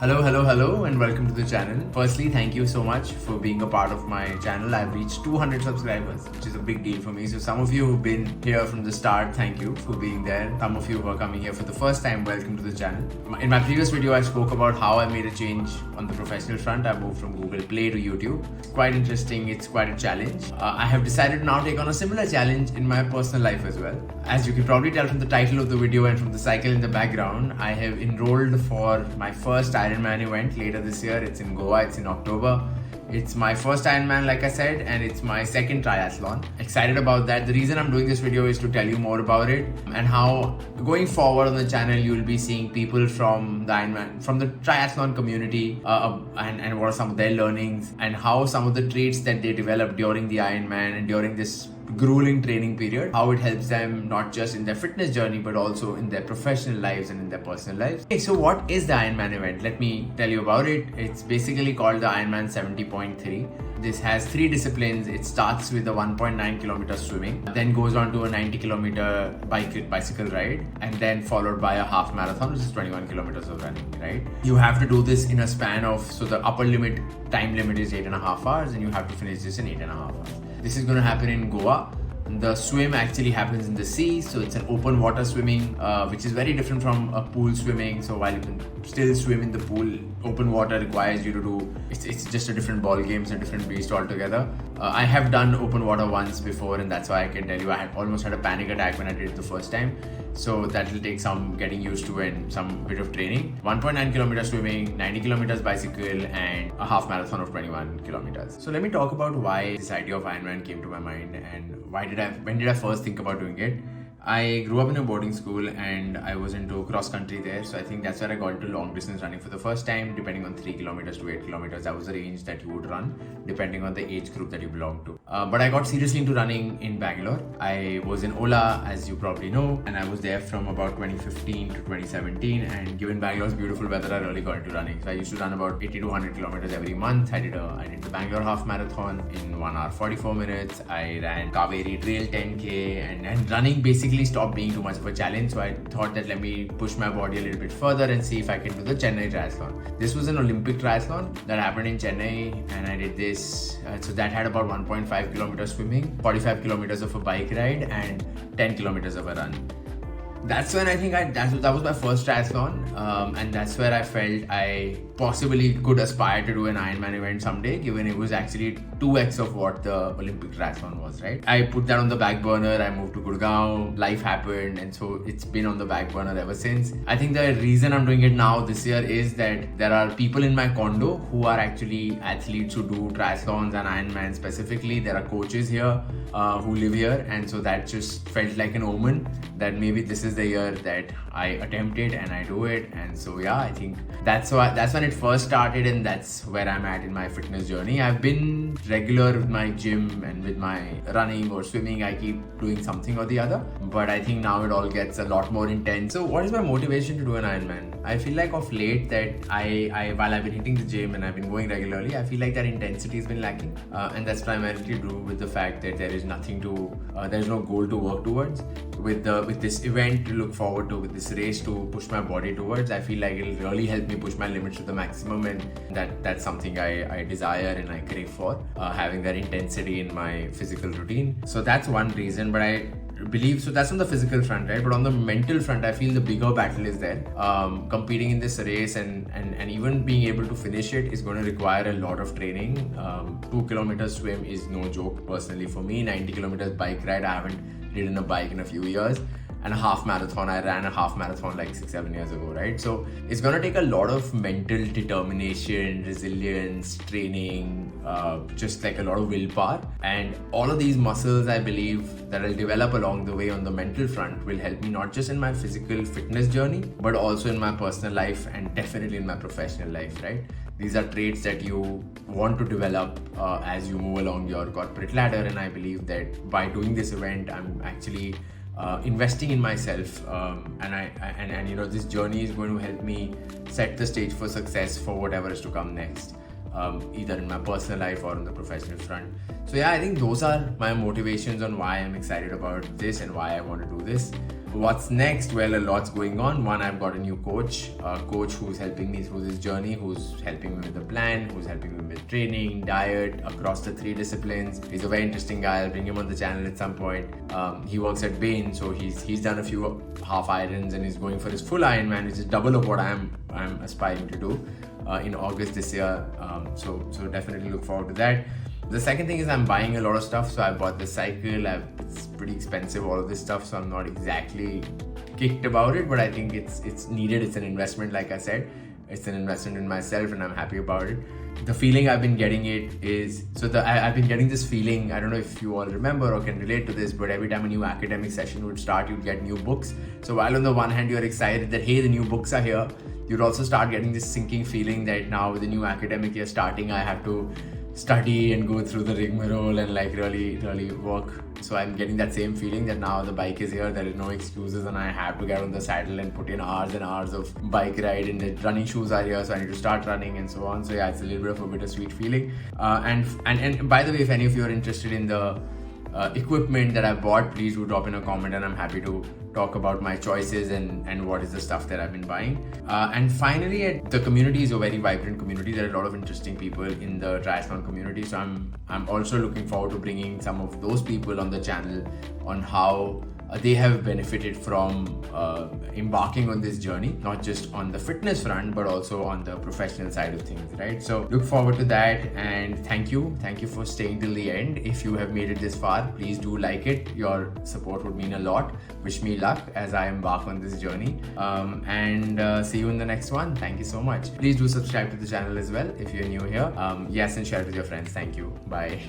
Hello, and welcome to the channel. Firstly, thank you so much for being a part of my channel. I've reached 200 subscribers, which is a big deal for me. So some of you who've been here from the start, thank you for being there. Some of you who are coming here for the first time, welcome to the channel. In my previous video, I spoke about how I made a change on the professional front. I moved from Google Play to YouTube. It's quite interesting. It's quite a challenge. I have decided to now take on a similar challenge in my personal life as well. As you can probably tell from the title of the video and from the cycle in the background, I have enrolled for my first Ironman event later this year. It's in Goa, it's in October. It's my first Ironman, like I said, and it's my second triathlon. Excited about that. The reason I'm doing this video is to tell you more about it and how going forward on the channel you'll be seeing people from the Ironman, from the triathlon community, and what are some of their learnings and how some of the traits that they develop during the Ironman and during this grueling training period, how it helps them not just in their fitness journey but also in their professional lives and in their personal lives. Okay, so what is the Ironman event? Let me tell you about it. It's basically called the Ironman 70.3. This has three disciplines. It starts with a 1.9 kilometer swimming, then goes on to a 90 kilometer bicycle ride, and then followed by a half marathon, which is 21 kilometers of running, right? You have to do this in a span of, so the upper limit, time limit is 8.5 hours, and you have to finish this in 8.5 hours. This is going to happen in Goa. The swim actually happens in the sea, so it's an open water swimming, which is very different from a pool swimming. So while you can still swim in the pool, open water requires you to do, it's just a different ball game, it's a different beast altogether. I have done open water once before, and that's why I can tell you I almost had a panic attack when I did it the first time. So that will take some getting used to and some bit of training. 1.9 kilometer swimming, 90 kilometers bicycle, and a half marathon of 21 kilometers. So let me talk about why this idea of Ironman came to my mind and when did I first think about doing it. I grew up in a boarding school and I was into cross country there, so I think that's where I got into long distance running for the first time. Depending on 3 kilometers to 8 kilometers, that was the range that you would run depending on the age group that you belong to. But I got seriously into running in Bangalore. I was in Ola, as you probably know, and I was there from about 2015 to 2017, and given Bangalore's beautiful weather, I really got into running. So I used to run about 80 to 100 kilometers every month. I did the Bangalore half marathon in 1 hour 44 minutes. I ran Kaveri Trail 10k, and running basically stopped being too much of a challenge, so I thought that let me push my body a little bit further and see if I can do the Chennai triathlon. This was an Olympic triathlon that happened in Chennai, and I did this. So that had about 1.5 kilometers swimming, 45 kilometers of a bike ride, and 10 kilometers of a run. That's when I think that was my first triathlon, and that's where I felt I possibly could aspire to do an Ironman event someday, given it was actually 2x of what the Olympic triathlon was, right? I put that on the back burner. I moved to Gurgaon, life happened, and so it's been on the back burner ever since. I think the reason I'm doing it now this year is that there are people in my condo who are actually athletes who do triathlons and Ironman specifically. There are coaches here who live here, and so that just felt like an omen that maybe this is the year that I attempt it and I do it. And so yeah, I think that's when it first started, and that's where I'm at in my fitness journey. I've been regular with my gym and with my running or swimming. I keep doing something or the other, but I think now it all gets a lot more intense. So what is my motivation to do an Ironman? I feel like of late that I while I've been hitting the gym and I've been going regularly, I feel like that intensity has been lacking, and that's primarily to do with the fact that there is no goal to work towards. With this event to look forward to, with this race to push my body towards, I feel like it'll really help me push my limits to the maximum, and that's something I desire and I crave for, having that intensity in my physical routine. So that's one reason, but I believe, so that's on the physical front, right? But on the mental front, I feel the bigger battle is there. Competing in this race and even being able to finish it is going to require a lot of training. 2 kilometers swim is no joke personally for me. 90 kilometers bike ride, I haven't ridden a bike in a few years. And a half marathon, I ran a half marathon like 6-7 years ago, right? So it's gonna take a lot of mental determination, resilience, training, just like a lot of willpower. And all of these muscles, I believe, that I'll develop along the way on the mental front will help me not just in my physical fitness journey, but also in my personal life and definitely in my professional life, right? These are traits that you want to develop as you move along your corporate ladder. And I believe that by doing this event, I'm actually investing in myself, and you know, this journey is going to help me set the stage for success for whatever is to come next, either in my personal life or on the professional front. So yeah, I think those are my motivations on why I'm excited about this and why I want to do this. what's next? Well, a lot's going on. One, I've got a new coach, a coach who's helping me through this journey, who's helping me with the plan, who's helping me with training, diet, across the 3 disciplines. He's a very interesting guy. I'll bring him on the channel at some point. He works at Bain, so he's done a few half irons and he's going for his full Ironman, which is double of what I'm aspiring to do in August this year. So definitely look forward to that. The second thing is I'm buying a lot of stuff. So I bought the cycle. It's pretty expensive, all of this stuff. So I'm not exactly kicked about it, but I think it's needed. It's an investment, like I said. It's an investment in myself, and I'm happy about it. The feeling I've been getting I've been getting this feeling. I don't know if you all remember or can relate to this, but every time a new academic session would start, you'd get new books. So while on the one hand you're excited that hey, the new books are here, you'd also start getting this sinking feeling that now with the new academic year starting, I have to study and go through the rigmarole and like really work. So I'm getting that same feeling that now the bike is here, there is no excuses, and I have to get on the saddle and put in hours and hours of bike ride, and the running shoes are here, so I need to start running and so on. So yeah, it's a little bit of a bittersweet feeling. And by the way, if any of you are interested in the equipment that I bought, please do drop in a comment, and I'm happy to talk about my choices and what is the stuff that I've been buying. And finally, the community is a very vibrant community. There are a lot of interesting people in the triathlon community. So I'm also looking forward to bringing some of those people on the channel on how they have benefited from embarking on this journey, not just on the fitness front, but also on the professional side of things, right? So look forward to that, and thank you for staying till the end. If you have made it this far, please do like it. Your support would mean a lot. Wish me luck as I embark on this journey, and see you in the next one. Thank you so much. Please do subscribe to the channel as well if you're new here. Yes, and share it with your friends. Thank you. Bye.